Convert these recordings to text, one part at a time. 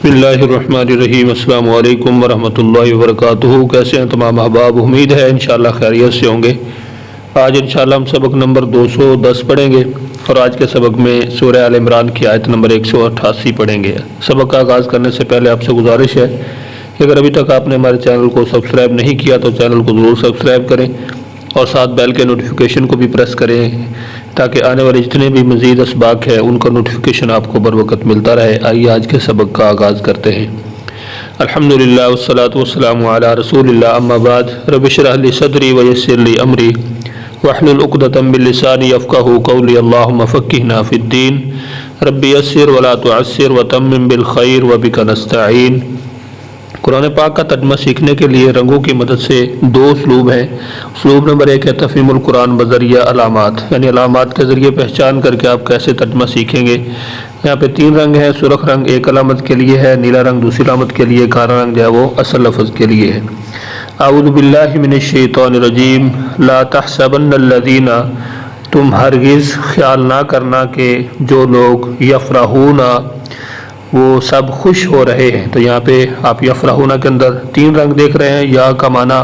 بسم اللہ الرحمن الرحیم۔ السلام علیکم ورحمۃ اللہ وبرکاتہ۔ کیسے ہیں تمام احباب؟ امید ہے انشاءاللہ خیریت سے ہوں گے۔ آج انشاءاللہ ہم سبق نمبر 210 پڑھیں گے اور آج کے سبق میں سورہ آل عمران کی آیت نمبر 188 پڑھیں گے۔ سبق کا آغاز کرنے سے پہلے آپ سے گزارش ہے کہ اگر ابھی تک آپ نے ہمارے چینل کو سبسکرائب نہیں کیا تو چینل کو ضرور سبسکرائب کریں اور ساتھ بیل کے نوٹیفیکیشن کو بھی پریس کریں تاکہ آنے والے جتنے بھی مزید اسباق ہیں ان کا نوٹیفیکیشن آپ کو بر وقت ملتا رہے۔ آئیے آج کے سبق کا آغاز کرتے ہیں۔ الحمدللہ والصلاة والسلام علی رسول اللہ، اما بعد، رب اشرح لی صدری ویسر لی امری واحلل عقدۃ من لسانی یفقہوا قولی، اللہم فقہنا فی الدین، رب یسر ولا تعسر وتمم بالخیر وبک نستعین۔ قرآن پاک کا ترجمہ سیکھنے کے لیے رنگوں کی مدد سے دو اسلوب ہیں۔ اسلوب نمبر 1 ہے تفہیم القرآن بذریعہ علامات، یعنی علامات کے ذریعے پہچان کر کے آپ کیسے ترجمہ سیکھیں گے۔ یہاں پہ 3 رنگ ہیں، سرخ رنگ ایک علامت کے لیے ہے، نیلا رنگ دوسری علامت کے لیے، کالا رنگ جو ہے وہ اصل لفظ کے لیے ہے۔ اعوذ باللہ من الشیطان الرجیم، لا تحسبن الذین، تم ہرگز خیال نہ کرنا کہ جو لوگ یفرحون، وہ سب خوش ہو رہے ہیں۔ تو یہاں پہ آپ یفرحون کے اندر 3 رنگ دیکھ رہے ہیں۔ یا کا معنی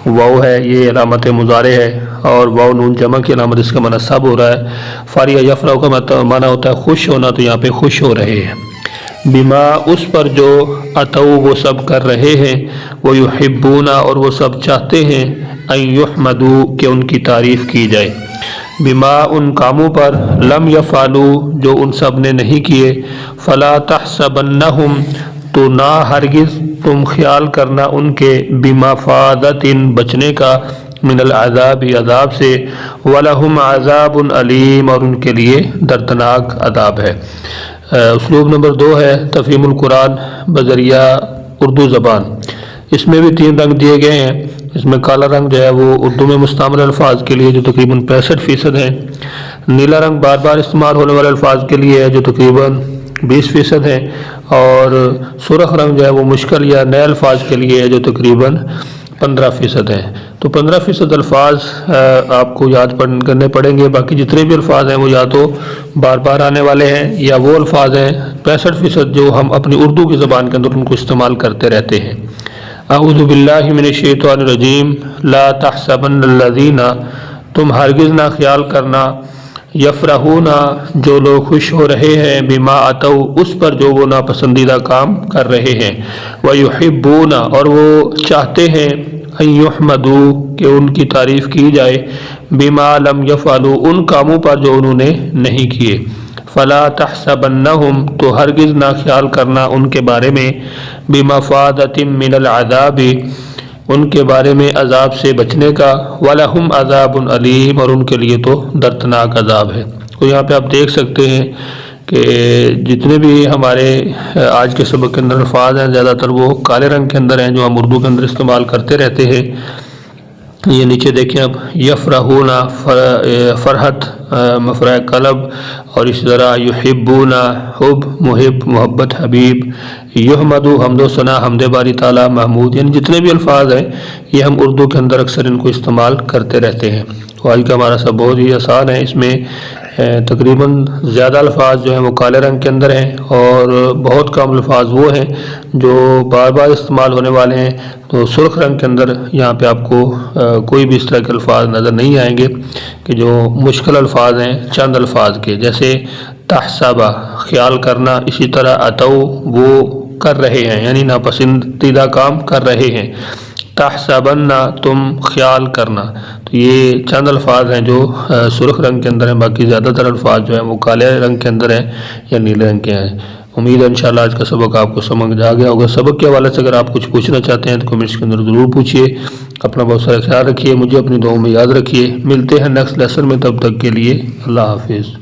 واو ہے، یہ علامت مضارع ہے، اور واو نون جمع کی علامت، اس کا معنی سب ہو رہا ہے۔ فارغ یفرح کا معنی ہوتا ہے خوش ہونا، تو یہاں پہ خوش ہو رہے ہیں۔ بما، اس پر جو اتو وہ سب کر رہے ہیں، وہ یحبون، اور وہ سب چاہتے ہیں، ان یحمدوا، کہ ان کی تعریف کی جائے۔ بما، ان کاموں پر، لم یفعلوا، جو ان سب نے نہیں کیے، فلا تحسبنہم، تو نہ ہرگز تم خیال کرنا ان کے، بمفازۃ، بچنے کا، من العذاب، عذاب سے، ولہم عذاب علیم، اور ان کے لیے دردناک عذاب ہے۔ اسلوب نمبر 2 ہے تفہیم القرآن بذریعہ اردو زبان۔ اس میں بھی 3 رنگ دیے گئے ہیں۔ اس میں کالا رنگ جو ہے وہ اردو میں مستعمل الفاظ کے لیے جو تقریباً 65% ہیں، نیلا رنگ بار بار استعمال ہونے والے الفاظ کے لیے ہے جو تقریباً 20% ہیں، اور سرخ رنگ جو ہے وہ مشکل یا نئے الفاظ کے لیے ہے جو تقریباً 15% ہیں۔ تو 15% الفاظ آپ کو یاد کرنے پڑیں گے۔ باقی جتنے بھی الفاظ ہیں وہ یا تو بار بار آنے والے ہیں یا وہ الفاظ ہیں 65% جو ہم اپنی اردو کی زبان کے اندر ان کو استعمال کرتے رہتے ہیں۔ اعوذ باللہ من الشیطان الرجیم، لا تحسبن الذین، تم ہرگز نہ خیال کرنا، یفرحون، جو لوگ خوش ہو رہے ہیں، بما اتو، اس پر جو وہ ناپسندیدہ کام کر رہے ہیں، ویحبون، اور وہ چاہتے ہیں، ان یحمدوا، کہ ان کی تعریف کی جائے، بما لم یفعلوا، ان کاموں پر جو انہوں نے نہیں کیے، فلا تحسبنہم، تو ہرگز نہ خیال کرنا ان کے بارے میں، بمفازۃ من العذاب، ان کے بارے میں عذاب سے بچنے کا، وَلَهُمْ عَذَابٌ عَلِيمٌ، اور ان کے لیے تو دردناک عذاب ہے۔ تو یہاں پہ آپ دیکھ سکتے ہیں کہ جتنے بھی ہمارے آج کے سبق کے اندر الفاظ ہیں زیادہ تر وہ کالے رنگ کے اندر ہیں جو ہم اردو کے اندر استعمال کرتے رہتے ہیں۔ یہ نیچے دیکھیں اب، یفرحون، فرحت، مفرح قلب، اور اسی طرح یحبون، حب، محب، محبت، حبیب، یحمد، حمد و ثنا، حمد باری تعالیٰ، محمود، یعنی جتنے بھی الفاظ ہیں یہ ہم اردو کے اندر اکثر ان کو استعمال کرتے رہتے ہیں۔ تو آج کا ہمارا سب بہت ہی آسان ہے۔ اس میں تقریباً زیادہ الفاظ جو ہیں وہ کالے رنگ کے اندر ہیں اور بہت کم الفاظ وہ ہیں جو بار بار استعمال ہونے والے ہیں۔ تو سرخ رنگ کے اندر یہاں پہ آپ کو کوئی بھی اس طرح کے الفاظ نظر نہیں آئیں گے کہ جو مشکل الفاظ ہیں چند الفاظ کے، جیسے تحسبہ، خیال کرنا، اسی طرح اتو، وہ کر رہے ہیں یعنی ناپسندیدہ کام کر رہے ہیں، تحسبن، تم خیال کرنا۔ تو یہ چند الفاظ ہیں جو سرخ رنگ کے اندر ہیں، باقی زیادہ تر الفاظ جو ہیں وہ کالے رنگ کے اندر ہیں یا نیلے رنگ کے ہیں۔ امید ہے انشاءاللہ آج کا سبق آپ کو سمجھ آ گیا ہوگا۔ سبق کے حوالے سے اگر آپ کچھ پوچھنا چاہتے ہیں تو کمنٹس کے اندر ضرور پوچھیے۔ اپنا بہت سارا خیال رکھیے، مجھے اپنی دعاؤں میں یاد رکھیے۔ ملتے ہیں نیکسٹ لیسن میں، تب تک کے لیے اللہ حافظ۔